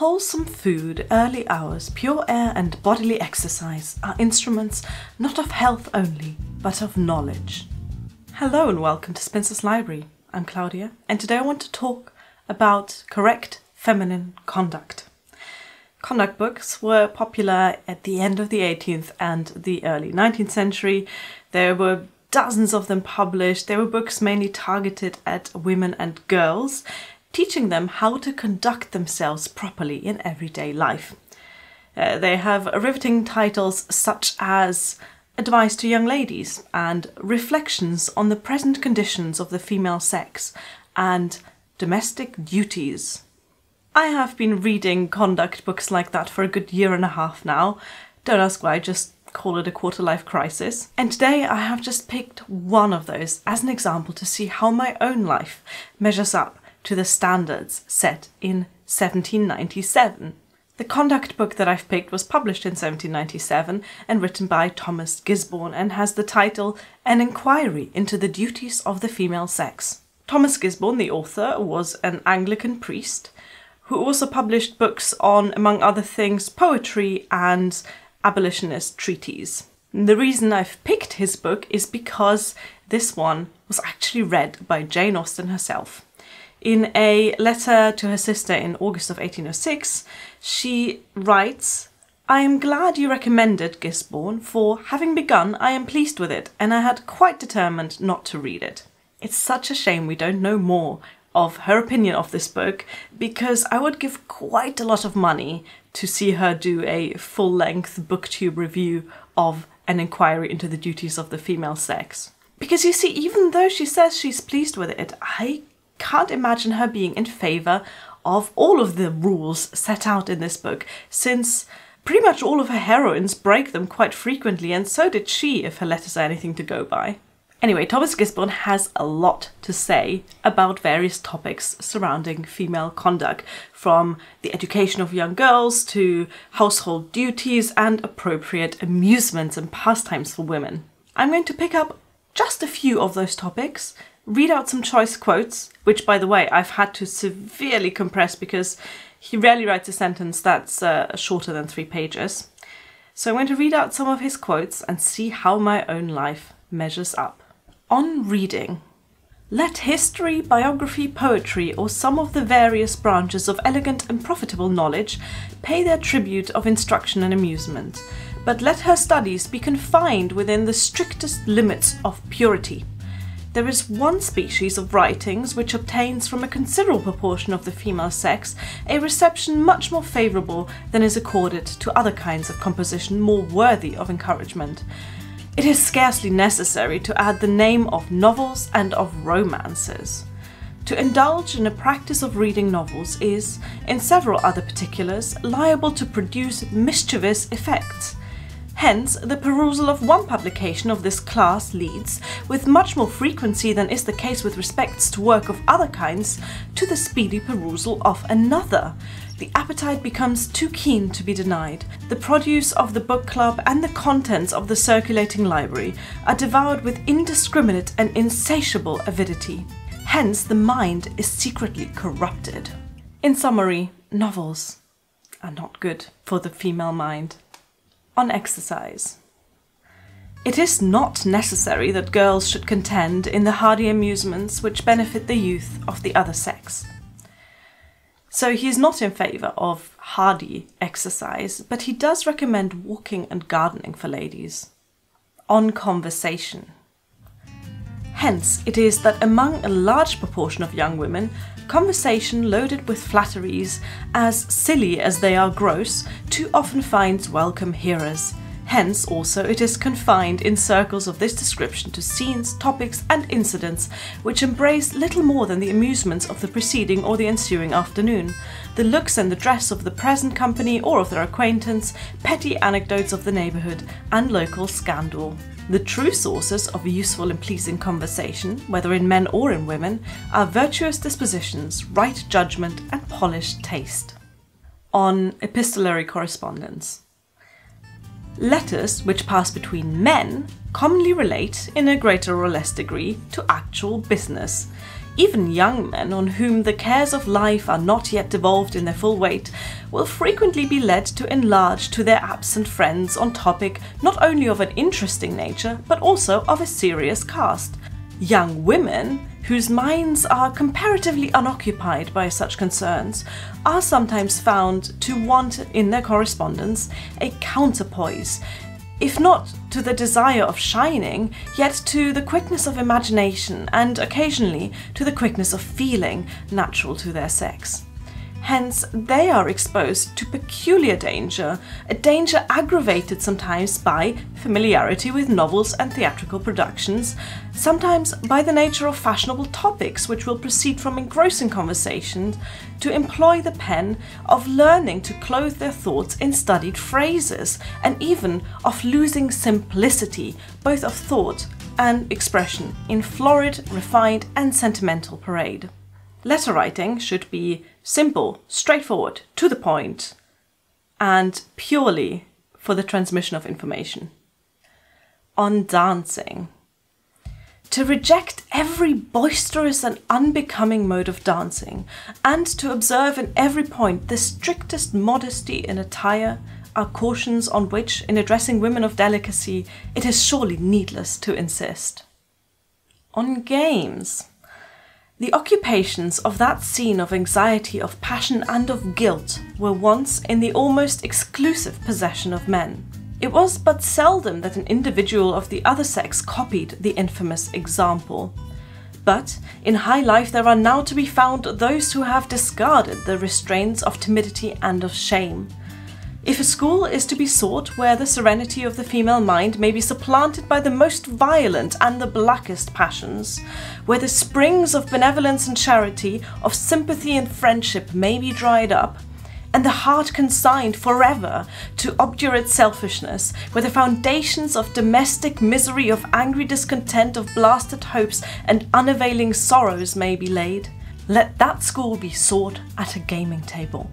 Wholesome food, early hours, pure air and bodily exercise are instruments not of health only, but of knowledge. Hello and welcome to Spinster's Library. I'm Claudia, and today I want to talk about correct feminine conduct. Conduct books were popular at the end of the 18th and the early 19th century. There were dozens of them published. They were books mainly targeted at women and girls, teaching them how to conduct themselves properly in everyday life. They have riveting titles such as Advice to Young Ladies and Reflections on the Present Conditions of the Female Sex and Domestic Duties. I have been reading conduct books like that for a good year and a half now. Don't ask why, just call it a quarter-life crisis. And today I have just picked one of those as an example to see how my own life measures up to the standards set in 1797. The conduct book that I've picked was published in 1797 and written by Thomas Gisborne and has the title An Enquiry into the Duties of the Female Sex. Thomas Gisborne, the author, was an Anglican priest who also published books on, among other things, poetry and abolitionist treatises. The reason I've picked his book is because this one was actually read by Jane Austen herself. In a letter to her sister in August of 1806, she writes, "I am glad you recommended Gisborne, for having begun I am pleased with it, and I had quite determined not to read it." It's such a shame we don't know more of her opinion of this book, because I would give quite a lot of money to see her do a full-length booktube review of An Enquiry into the Duties of the Female Sex. Because you see, even though she says she's pleased with it, I can't imagine her being in favour of all of the rules set out in this book, since pretty much all of her heroines break them quite frequently, and so did she, if her letters are anything to go by. Anyway, Thomas Gisborne has a lot to say about various topics surrounding female conduct, from the education of young girls to household duties and appropriate amusements and pastimes for women. I'm going to pick up just a few of those topics, read out some choice quotes, which, by the way, I've had to severely compress because he rarely writes a sentence that's shorter than 3 pages. So I'm going to read out some of his quotes and see how my own life measures up. On reading. Let history, biography, poetry, or some of the various branches of elegant and profitable knowledge pay their tribute of instruction and amusement, but let her studies be confined within the strictest limits of purity. There is one species of writings which obtains from a considerable proportion of the female sex a reception much more favourable than is accorded to other kinds of composition more worthy of encouragement. It is scarcely necessary to add the name of novels and of romances. To indulge in a practice of reading novels is, in several other particulars, liable to produce mischievous effects. Hence, the perusal of one publication of this class leads, with much more frequency than is the case with respects to work of other kinds, to the speedy perusal of another. The appetite becomes too keen to be denied. The produce of the book club and the contents of the circulating library are devoured with indiscriminate and insatiable avidity. Hence, the mind is secretly corrupted. In summary, novels are not good for the female mind. On exercise. It is not necessary that girls should contend in the hardy amusements which benefit the youth of the other sex. So he is not in favour of hardy exercise, but he does recommend walking and gardening for ladies. On conversation. Hence it is that among a large proportion of young women, conversation loaded with flatteries, as silly as they are gross, too often finds welcome hearers. Hence also it is confined in circles of this description to scenes, topics and incidents which embrace little more than the amusements of the preceding or the ensuing afternoon, the looks and the dress of the present company or of their acquaintance, petty anecdotes of the neighbourhood, and local scandal. The true sources of useful and pleasing conversation, whether in men or in women, are virtuous dispositions, right judgment, and polished taste. On epistolary correspondence. Letters which pass between men commonly relate, in a greater or less degree, to actual business. Even young men on whom the cares of life are not yet devolved in their full weight will frequently be led to enlarge to their absent friends on topic not only of an interesting nature, but also of a serious cast. Young women, whose minds are comparatively unoccupied by such concerns, are sometimes found to want in their correspondence a counterpoise, if not to the desire of shining, yet to the quickness of imagination and occasionally to the quickness of feeling natural to their sex. Hence, they are exposed to peculiar danger, a danger aggravated sometimes by familiarity with novels and theatrical productions, sometimes by the nature of fashionable topics which will proceed from engrossing conversations, to employ the pen, of learning to clothe their thoughts in studied phrases, and even of losing simplicity, both of thought and expression, in florid, refined and sentimental parade. Letter writing should be simple, straightforward, to the point, and purely for the transmission of information. On dancing. To reject every boisterous and unbecoming mode of dancing, and to observe in every point the strictest modesty in attire, are cautions on which, in addressing women of delicacy, it is surely needless to insist. On games. The occupations of that scene of anxiety, of passion and of guilt were once in the almost exclusive possession of men. It was but seldom that an individual of the other sex copied the infamous example. But in high life there are now to be found those who have discarded the restraints of timidity and of shame. If a school is to be sought where the serenity of the female mind may be supplanted by the most violent and the blackest passions, where the springs of benevolence and charity, of sympathy and friendship may be dried up, and the heart consigned forever to obdurate selfishness, where the foundations of domestic misery, of angry discontent, of blasted hopes and unavailing sorrows may be laid, let that school be sought at a gaming table.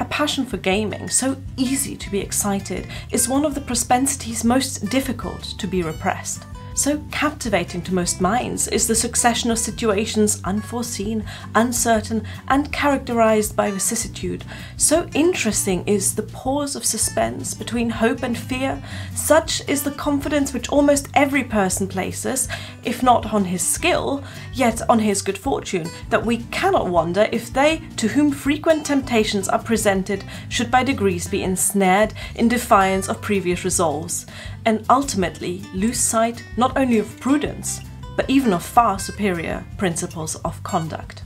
A passion for gaming, so easy to be excited, is one of the propensities most difficult to be repressed. So captivating to most minds is the succession of situations unforeseen, uncertain, and characterized by vicissitude. So interesting is the pause of suspense between hope and fear. Such is the confidence which almost every person places, if not on his skill, yet on his good fortune, that we cannot wonder if they, to whom frequent temptations are presented, should by degrees be ensnared in defiance of previous resolves, and ultimately lose sight not only of prudence, but even of far superior principles of conduct.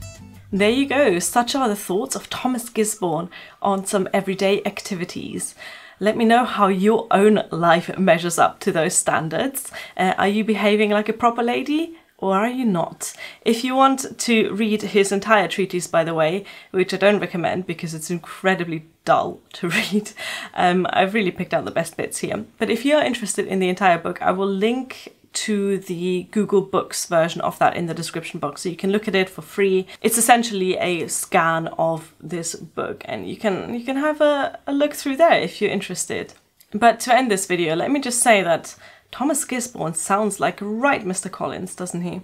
There you go, such are the thoughts of Thomas Gisborne on some everyday activities. Let me know how your own life measures up to those standards. Are you behaving like a proper lady? Or are you not? If you want to read his entire treatise, by the way, which I don't recommend because it's incredibly dull to read, I've really picked out the best bits here. But if you're interested in the entire book, I will link to the Google Books version of that in the description box, so you can look at it for free. It's essentially a scan of this book, and you can have a look through there if you're interested. But to end this video, let me just say that Thomas Gisborne sounds like right Mr. Collins, doesn't he?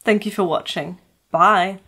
Thank you for watching. Bye!